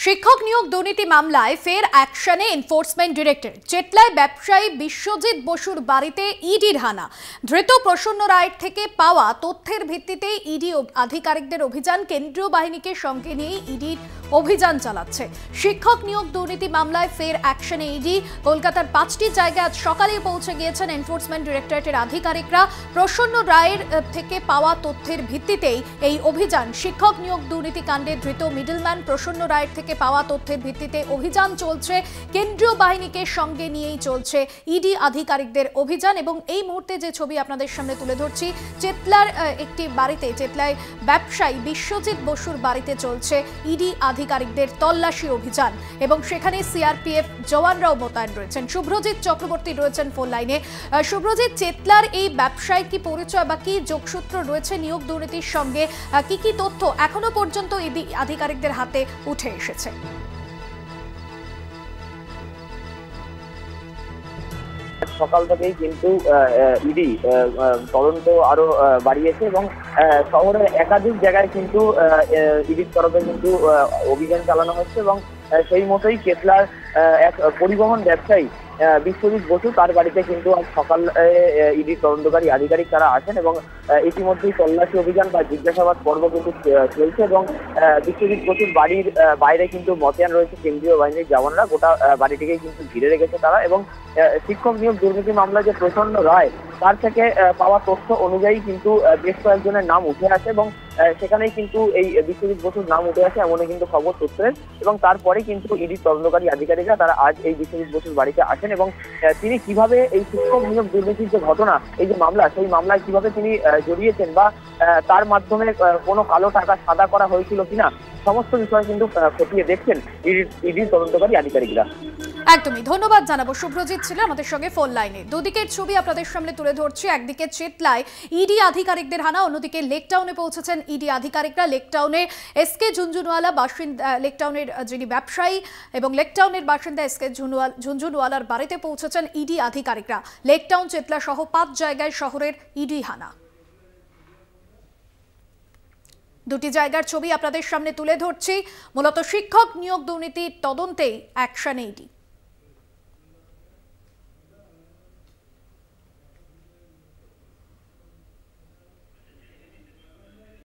শিক্ষক নিয়োগ দুর্নীতি মামলায় ফের অ্যাকশনে এনফোর্সমেন্ট ডিরেক্টর। চেতলায় ব্যবসায়ী বিশ্বজিৎ বসুর বাড়িতে ইডির হানা। ধৃত প্রসন্ন রায়ের থেকে পাওয়া তথ্যের ভিত্তিতে ইডি আধিকারিকদের অভিযান। কেন্দ্রীয় বাহিনীকে সঙ্গে নিয়ে ইডির অভিযান চালাচ্ছে। শিক্ষক নিয়োগ দুর্নীতি মামলায় ফের অ্যাকশনে ইডি। কলকাতার 5টি জায়গায় আজ সকালে পৌঁছে গিয়েছেন এনফোর্সমেন্ট ডিরেক্টরেটের আধিকারিকরা। প্রসন্ন রায়ের থেকে পাওয়া তথ্যের ভিত্তিতেই এই অভিযান। শিক্ষক নিয়োগ দুর্নীতি কাণ্ডে ধৃত মিডলম্যান প্রসন্ন রায়ের থেকে পাওয়া তথ্যের ভিত্তিতে অভিযান চলছে। কেন্দ্রীয় বাহিনীকে সঙ্গে নিয়েই চলছে ইডি আধিকারিকদের অভিযান। এবং এই মুহূর্তে যে ছবি আপনাদের সামনে তুলে ধরছি, চেতলার একটি বাড়িতে, চেতলায় ব্যবসায়ী বিশ্বজিৎ বসুর বাড়িতে চলছে ইডি আধিকারিকদের তল্লাশি অভিযান এবং সেখানে সিআরপিএফ জওয়ানরাও মোতায়েন রয়েছেন। শুভ্রজিৎ চক্রবর্তী রয়েছেন ফোন লাইনে। শুভ্রজিৎ, চেতলার এই ব্যবসায়ী কি পরিচয় বা কি যোগসূত্র রয়েছে নিয়োগ দুর্নীতির সঙ্গে, কি কি তথ্য এখনো পর্যন্ত ইডি আধিকারিকদের হাতে উঠে এসেছে? সকাল থেকেই কিন্তু ইডি তদন্ত আরো বাড়িয়েছে এবং শহরের একাধিক জায়গায় কিন্তু ইডির তরফে কিন্তু অভিযান চালানো হচ্ছে এবং সেই মতোই চেতলার এক পরিবহন ব্যবসায়ী বিশ্বজিৎ বসু তার বাড়িতে কিন্তু আজ সকাল ইডির তদন্তকারী আধিকারিক তারা আসেন এবং ইতিমধ্যেই তল্লাশি অভিযান বা জিজ্ঞাসাবাদ পর্ব কিন্তু চলছে এবং বিশ্বজিৎ বসুর বাড়ির বাইরে কিন্তু মোতায়েন রয়েছে কেন্দ্রীয় বাহিনীর জওয়ানরা। গোটা বাড়িটিকেই কিন্তু ঘিরে রেখেছে তারা এবং শিক্ষক নিয়োগ দুর্নীতি মামলা যে প্রসন্ন রায় তার থেকে পাওয়া তথ্য অনুযায়ী কিন্তু বেশ কয়েকজনের নাম উঠে আসে এবং সেখানেই কিন্তু এই বিশ্বজিৎ বসুর নাম উঠে আসে এমনই কিন্তু খবর সূত্রের। এবং তারপরে কিন্তু ইডির তদন্তকারী আধিকারিকরা তারা আজ এই বিশ্বজিৎ বসুর বাড়িতে আসেন এবং তিনি কিভাবে এই শিক্ষক নিয়োগ দুর্নীতির যে ঘটনা, এই যে মামলা, সেই মামলায় কিভাবে তিনি জড়িয়েছেন বা তার মাধ্যমে কোনো কালো টাকা সাদা করা হয়েছিল কিনা, সমস্ত বিষয় কিন্তু খতিয়ে দেখছেন ইডির তদন্তকারী আধিকারিকরা। একদমই ধন্যবাদ জানাবো। শুভ্রজিৎ ছিল আমাদের সঙ্গে ফোন লাইনে। দুদিকের ছবি আপনাদের সামনে তুলে ধরছি। একদিকে চেতলায় ইডি আধিকারিকদের হানা, অন্যদিকে লেকটাউনে পৌঁছেছেন ইডি আধিকারিকরা। লেকটাউনে এসকে ঝুনঝুনওয়ালা বাসিন্দা, লেকটাউনের যিনি ব্যবসায়ী এবং লেকটাউনের বাসিন্দা এসকে ঝুনঝুনওয়ালার বাড়িতে পৌঁছেছেন ইডি আধিকারিকরা। লেকটাউন, চেতলা সহ 5 জায়গায় শহরের ইডি হানা। দুটি জায়গার ছবি আপনাদের সামনে তুলে ধরছি। মূলত শিক্ষক নিয়োগ দুর্নীতির তদন্তেই অ্যাকশনে ইডি।